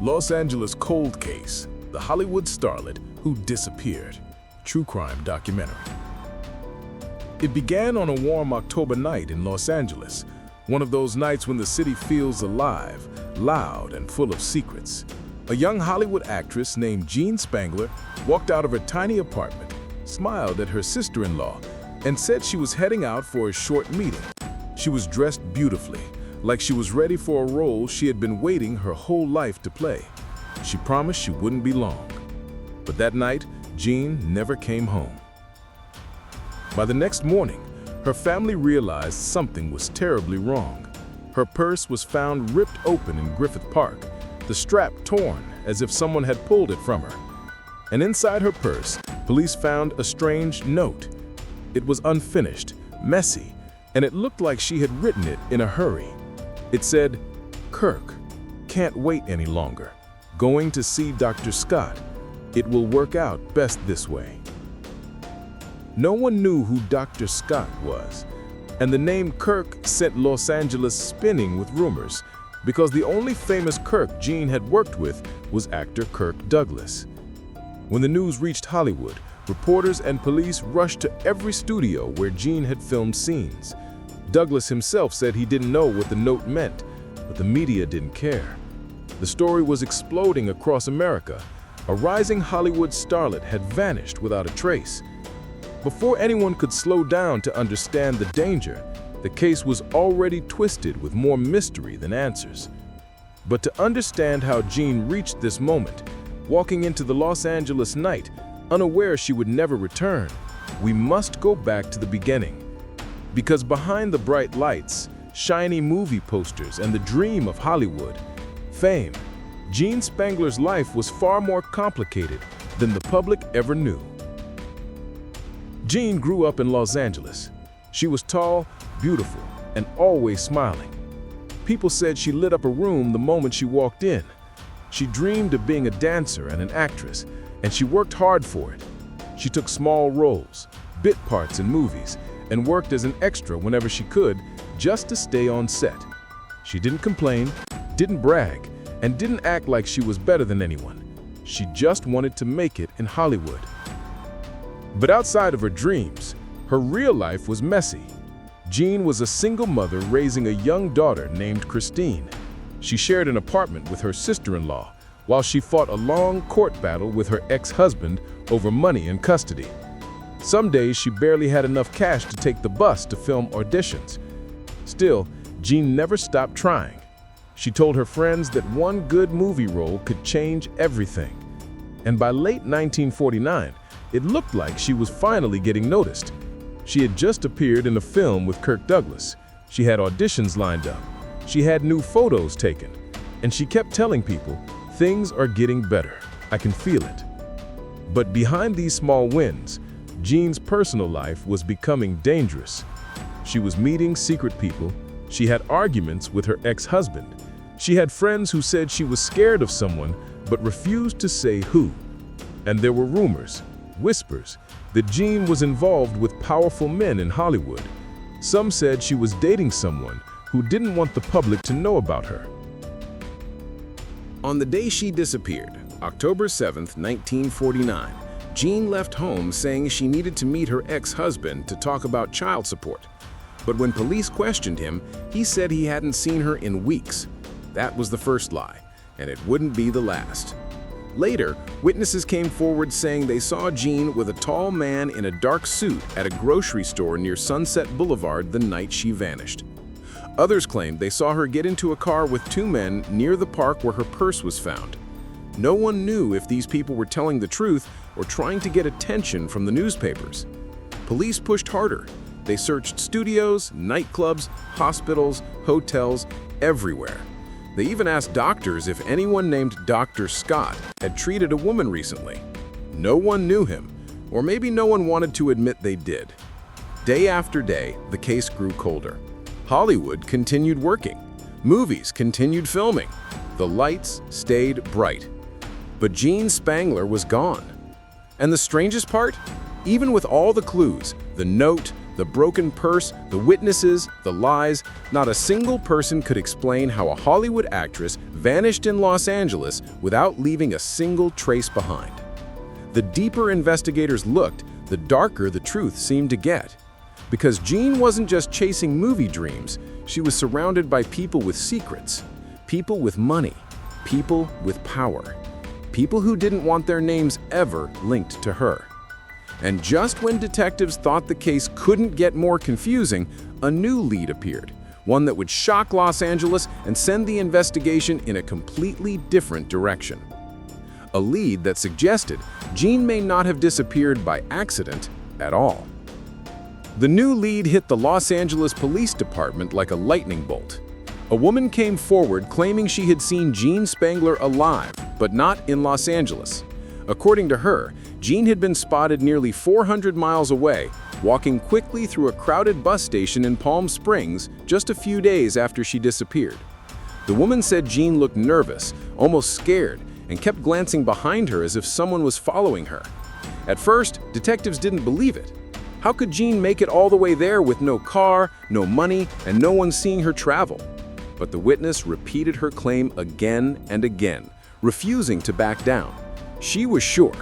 Los Angeles cold case, the Hollywood Starlet Who Disappeared, true crime documentary. It began on a warm October night in Los Angeles, one of those nights when the city feels alive, loud, and full of secrets. A young Hollywood actress named Jean Spangler walked out of her tiny apartment, smiled at her sister-in-law, and said she was heading out for a short meeting. She was dressed beautifully, like she was ready for a role she had been waiting her whole life to play. She promised she wouldn't be long. But that night, Jean never came home. By the next morning, her family realized something was terribly wrong. Her purse was found ripped open in Griffith Park, the strap torn as if someone had pulled it from her. And inside her purse, police found a strange note. It was unfinished, messy, and it looked like she had written it in a hurry. It said, "Kirk, can't wait any longer. Going to see Dr. Scott. It will work out best this way." No one knew who Dr. Scott was, and the name Kirk sent Los Angeles spinning with rumors, because the only famous Kirk Jean had worked with was actor Kirk Douglas. When the news reached Hollywood, reporters and police rushed to every studio where Jean had filmed scenes. Douglas himself said he didn't know what the note meant, but the media didn't care. The story was exploding across America. A rising Hollywood starlet had vanished without a trace. Before anyone could slow down to understand the danger, the case was already twisted with more mystery than answers. But to understand how Jean reached this moment, walking into the Los Angeles night, unaware she would never return, we must go back to the beginning. Because behind the bright lights, shiny movie posters, and the dream of Hollywood fame, Jean Spangler's life was far more complicated than the public ever knew. Jean grew up in Los Angeles. She was tall, beautiful, and always smiling. People said she lit up a room the moment she walked in. She dreamed of being a dancer and an actress, and she worked hard for it. She took small roles, bit parts in movies, and worked as an extra whenever she could, just to stay on set. She didn't complain, didn't brag, and didn't act like she was better than anyone. She just wanted to make it in Hollywood. But outside of her dreams, her real life was messy. Jean was a single mother raising a young daughter named Christine. She shared an apartment with her sister-in-law, while she fought a long court battle with her ex-husband over money and custody. Some days she barely had enough cash to take the bus to film auditions. Still, Jean never stopped trying. She told her friends that one good movie role could change everything. And by late 1949, it looked like she was finally getting noticed. She had just appeared in a film with Kirk Douglas. She had auditions lined up. She had new photos taken. And she kept telling people, "Things are getting better. I can feel it." But behind these small wins, Jean's personal life was becoming dangerous. She was meeting secret people. She had arguments with her ex-husband. She had friends who said she was scared of someone but refused to say who. And there were rumors, whispers, that Jean was involved with powerful men in Hollywood. Some said she was dating someone who didn't want the public to know about her. On the day she disappeared, October 7th, 1949, Jean left home saying she needed to meet her ex-husband to talk about child support. But when police questioned him, he said he hadn't seen her in weeks. That was the first lie, and it wouldn't be the last. Later, witnesses came forward saying they saw Jean with a tall man in a dark suit at a grocery store near Sunset Boulevard the night she vanished. Others claimed they saw her get into a car with two men near the park where her purse was found. No one knew if these people were telling the truth or trying to get attention from the newspapers. Police pushed harder. They searched studios, nightclubs, hospitals, hotels, everywhere. They even asked doctors if anyone named Dr. Scott had treated a woman recently. No one knew him, or maybe no one wanted to admit they did. Day after day, the case grew colder. Hollywood continued working. Movies continued filming. The lights stayed bright. But Jean Spangler was gone. And the strangest part? Even with all the clues, the note, the broken purse, the witnesses, the lies, not a single person could explain how a Hollywood actress vanished in Los Angeles without leaving a single trace behind. The deeper investigators looked, the darker the truth seemed to get. Because Jean wasn't just chasing movie dreams, she was surrounded by people with secrets, people with money, people with power, people who didn't want their names ever linked to her. And just when detectives thought the case couldn't get more confusing, a new lead appeared, one that would shock Los Angeles and send the investigation in a completely different direction. A lead that suggested Jean may not have disappeared by accident at all. The new lead hit the Los Angeles Police Department like a lightning bolt. A woman came forward claiming she had seen Jean Spangler alive, but not in Los Angeles. According to her, Jean had been spotted nearly 400 miles away, walking quickly through a crowded bus station in Palm Springs just a few days after she disappeared. The woman said Jean looked nervous, almost scared, and kept glancing behind her as if someone was following her. At first, detectives didn't believe it. How could Jean make it all the way there with no car, no money, and no one seeing her travel? But the witness repeated her claim again and again, refusing to back down. She was sure.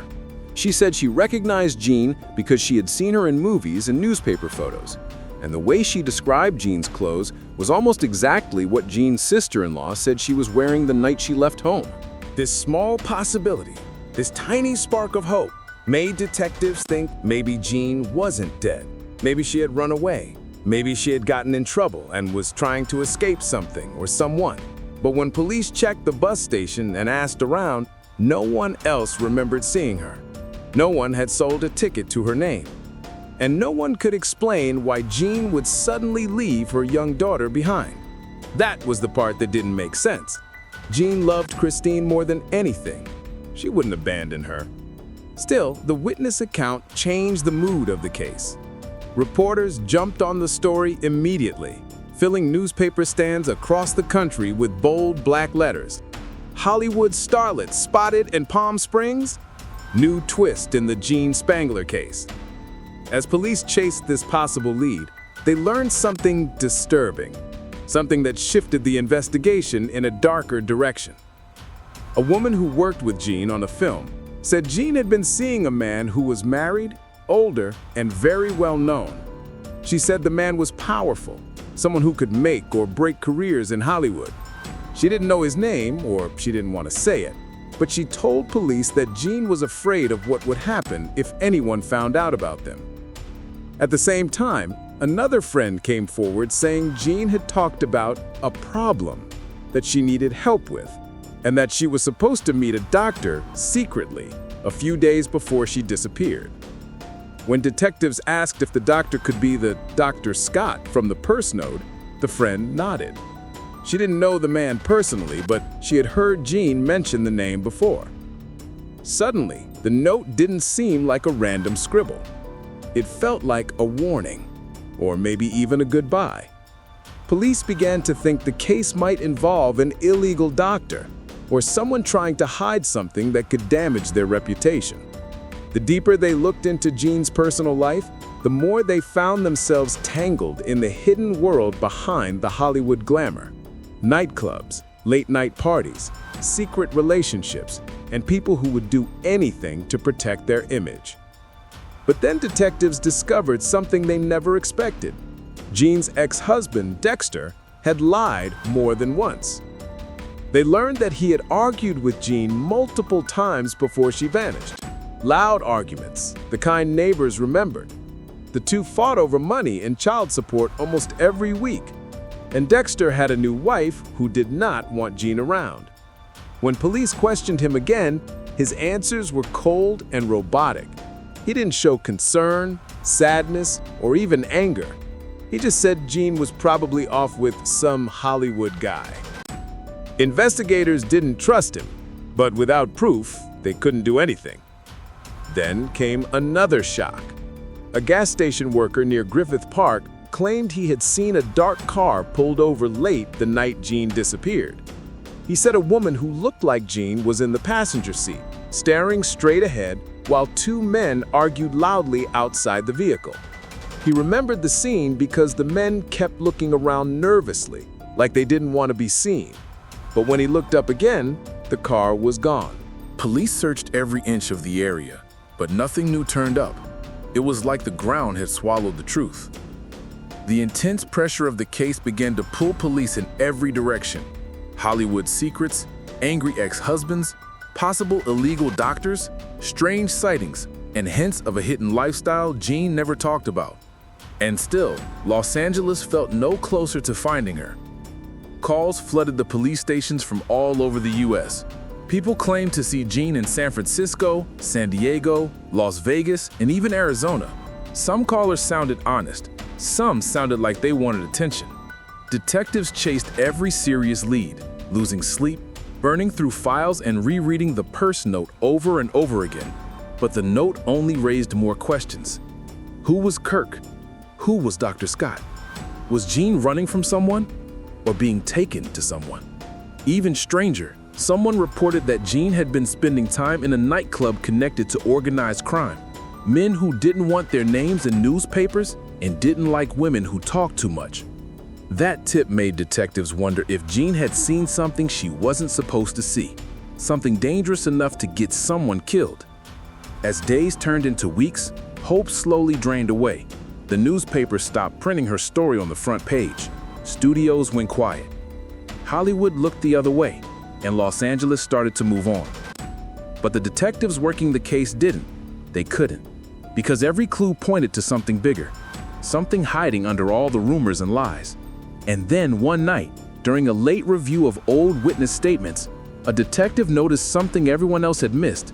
She said she recognized Jean because she had seen her in movies and newspaper photos. And the way she described Jean's clothes was almost exactly what Jean's sister-in-law said she was wearing the night she left home. This small possibility, this tiny spark of hope, made detectives think maybe Jean wasn't dead. Maybe she had run away. Maybe she had gotten in trouble and was trying to escape something or someone. But when police checked the bus station and asked around, no one else remembered seeing her. No one had sold a ticket to her name. And no one could explain why Jean would suddenly leave her young daughter behind. That was the part that didn't make sense. Jean loved Christine more than anything. She wouldn't abandon her. Still, the witness account changed the mood of the case. Reporters jumped on the story immediately, filling newspaper stands across the country with bold black letters. Hollywood Starlet spotted in Palm Springs? New twist in the Jean Spangler case. As police chased this possible lead, they learned something disturbing, something that shifted the investigation in a darker direction. A woman who worked with Jean on a film said Jean had been seeing a man who was married, older, and very well known. She said the man was powerful, someone who could make or break careers in Hollywood. She didn't know his name, or she didn't want to say it, but she told police that Jean was afraid of what would happen if anyone found out about them. At the same time, another friend came forward saying Jean had talked about a problem that she needed help with, and that she was supposed to meet a doctor secretly a few days before she disappeared. When detectives asked if the doctor could be the Dr. Scott from the purse note, the friend nodded. She didn't know the man personally, but she had heard Jean mention the name before. Suddenly, the note didn't seem like a random scribble. It felt like a warning, or maybe even a goodbye. Police began to think the case might involve an illegal doctor, or someone trying to hide something that could damage their reputation. The deeper they looked into Jean's personal life, the more they found themselves tangled in the hidden world behind the Hollywood glamour. Nightclubs, late-night parties, secret relationships, and people who would do anything to protect their image. But then detectives discovered something they never expected. Jean's ex-husband, Dexter, had lied more than once. They learned that he had argued with Jean multiple times before she vanished. Loud arguments, the kind neighbors remembered. The two fought over money and child support almost every week. And Dexter had a new wife who did not want Jean around. When police questioned him again, his answers were cold and robotic. He didn't show concern, sadness, or even anger. He just said Jean was probably off with some Hollywood guy. Investigators didn't trust him, but without proof, they couldn't do anything. Then came another shock. A gas station worker near Griffith Park claimed he had seen a dark car pulled over late the night Jean disappeared. He said a woman who looked like Jean was in the passenger seat, staring straight ahead, while two men argued loudly outside the vehicle. He remembered the scene because the men kept looking around nervously, like they didn't want to be seen. But when he looked up again, the car was gone. Police searched every inch of the area, but nothing new turned up. It was like the ground had swallowed the truth. The intense pressure of the case began to pull police in every direction. Hollywood secrets, angry ex-husbands, possible illegal doctors, strange sightings, and hints of a hidden lifestyle Jean never talked about. And still, Los Angeles felt no closer to finding her. Calls flooded the police stations from all over the U.S. People claimed to see Jean in San Francisco, San Diego, Las Vegas, and even Arizona. Some callers sounded honest. Some sounded like they wanted attention. Detectives chased every serious lead, losing sleep, burning through files and rereading the purse note over and over again. But the note only raised more questions. Who was Kirk? Who was Dr. Scott? Was Jean running from someone or being taken to someone? Even stranger, someone reported that Jean had been spending time in a nightclub connected to organized crime. Men who didn't want their names in newspapers and didn't like women who talked too much. That tip made detectives wonder if Jean had seen something she wasn't supposed to see, something dangerous enough to get someone killed. As days turned into weeks, hope slowly drained away. The newspaper stopped printing her story on the front page. Studios went quiet. Hollywood looked the other way, and Los Angeles started to move on. But the detectives working the case didn't. They couldn't, because every clue pointed to something bigger, something hiding under all the rumors and lies. And then one night, during a late review of old witness statements, a detective noticed something everyone else had missed.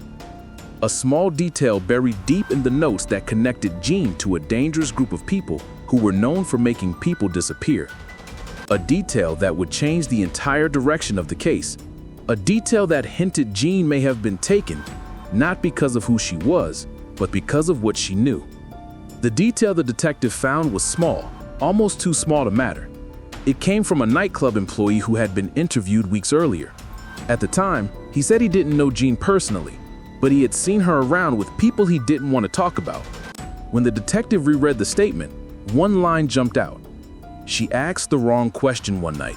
A small detail buried deep in the notes that connected Jean to a dangerous group of people who were known for making people disappear. A detail that would change the entire direction of the case. A detail that hinted Jean may have been taken, not because of who she was, but because of what she knew. The detail the detective found was small, almost too small to matter. It came from a nightclub employee who had been interviewed weeks earlier. At the time, he said he didn't know Jean personally, but he had seen her around with people he didn't want to talk about. When the detective reread the statement, one line jumped out. She asked the wrong question one night.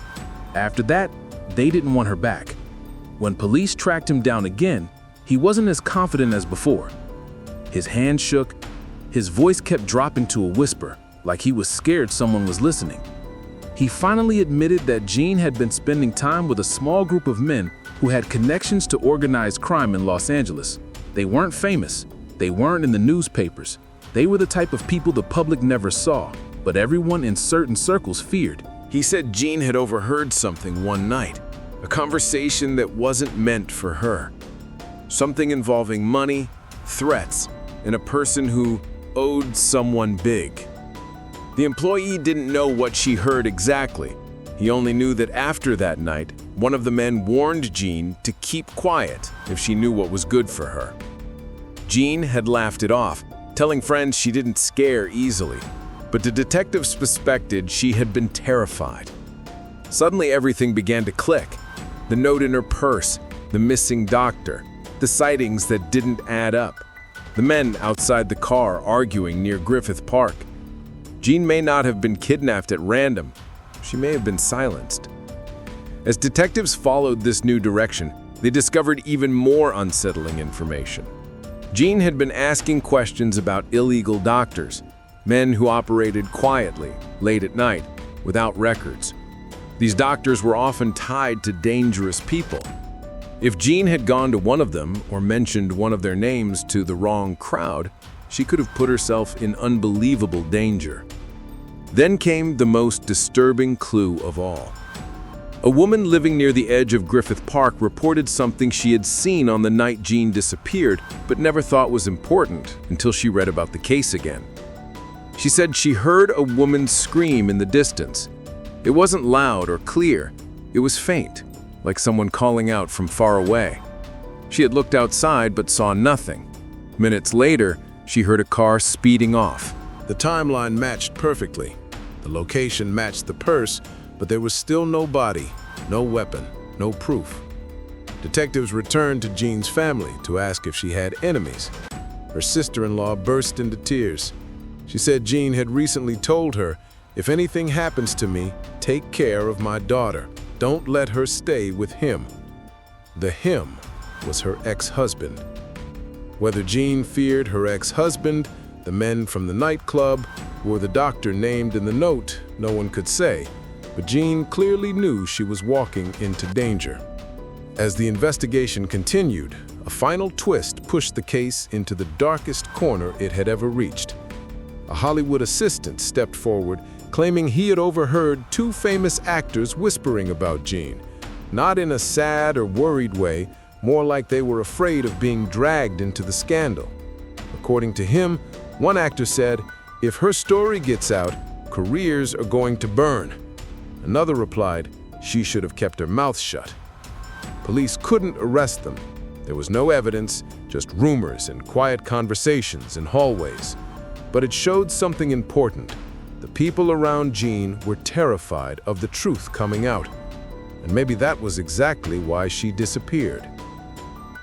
After that, they didn't want her back. When police tracked him down again, he wasn't as confident as before. His hand shook, his voice kept dropping to a whisper, like he was scared someone was listening. He finally admitted that Jean had been spending time with a small group of men who had connections to organized crime in Los Angeles. They weren't famous, they weren't in the newspapers. They were the type of people the public never saw, but everyone in certain circles feared. He said Jean had overheard something one night, a conversation that wasn't meant for her. Something involving money, threats, and a person who owed someone big. The employee didn't know what she heard exactly. He only knew that after that night, one of the men warned Jean to keep quiet if she knew what was good for her. Jean had laughed it off, telling friends she didn't scare easily. But the detectives suspected she had been terrified. Suddenly everything began to click. The note in her purse, the missing doctor, the sightings that didn't add up, the men outside the car arguing near Griffith Park. Jean may not have been kidnapped at random. She may have been silenced. As detectives followed this new direction, they discovered even more unsettling information. Jean had been asking questions about illegal doctors, men who operated quietly, late at night, without records. These doctors were often tied to dangerous people. If Jean had gone to one of them or mentioned one of their names to the wrong crowd, she could have put herself in unbelievable danger. Then came the most disturbing clue of all. A woman living near the edge of Griffith Park reported something she had seen on the night Jean disappeared, but never thought was important until she read about the case again. She said she heard a woman scream in the distance. It wasn't loud or clear. It was faint, like someone calling out from far away. She had looked outside but saw nothing. Minutes later, she heard a car speeding off. The timeline matched perfectly. The location matched the purse, but there was still no body, no weapon, no proof. Detectives returned to Jean's family to ask if she had enemies. Her sister-in-law burst into tears. She said Jean had recently told her, "If anything happens to me, take care of my daughter." Don't let her stay with him. The him was her ex-husband. Whether Jean feared her ex-husband, the men from the nightclub, or the doctor named in the note, no one could say, but Jean clearly knew she was walking into danger. As the investigation continued, a final twist pushed the case into the darkest corner it had ever reached. A Hollywood assistant stepped forward, claiming he had overheard two famous actors whispering about Jean, not in a sad or worried way, more like they were afraid of being dragged into the scandal. According to him, one actor said, "If her story gets out, careers are going to burn." Another replied, "She should have kept her mouth shut." Police couldn't arrest them. There was no evidence, just rumors and quiet conversations in hallways. But it showed something important. The people around Jean were terrified of the truth coming out. And maybe that was exactly why she disappeared.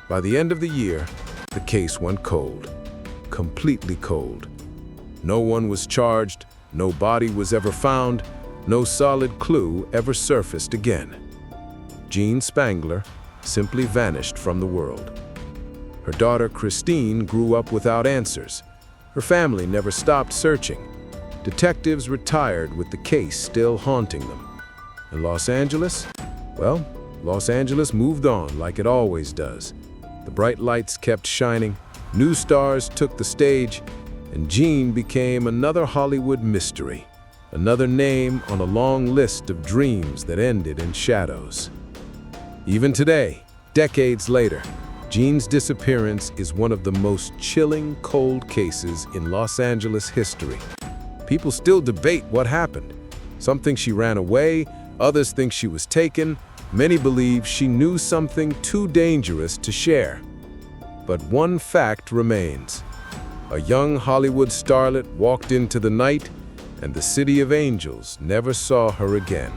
By the end of the year, the case went cold. Completely cold. No one was charged, no body was ever found, no solid clue ever surfaced again. Jean Spangler simply vanished from the world. Her daughter Christine grew up without answers. Her family never stopped searching. Detectives retired with the case still haunting them. And Los Angeles? Well, Los Angeles moved on like it always does. The bright lights kept shining, new stars took the stage, and Jean became another Hollywood mystery, another name on a long list of dreams that ended in shadows. Even today, decades later, Jean's disappearance is one of the most chilling cold cases in Los Angeles history. People still debate what happened. Some think she ran away, others think she was taken. Many believe she knew something too dangerous to share. But one fact remains. A young Hollywood starlet walked into the night, and the City of Angels never saw her again.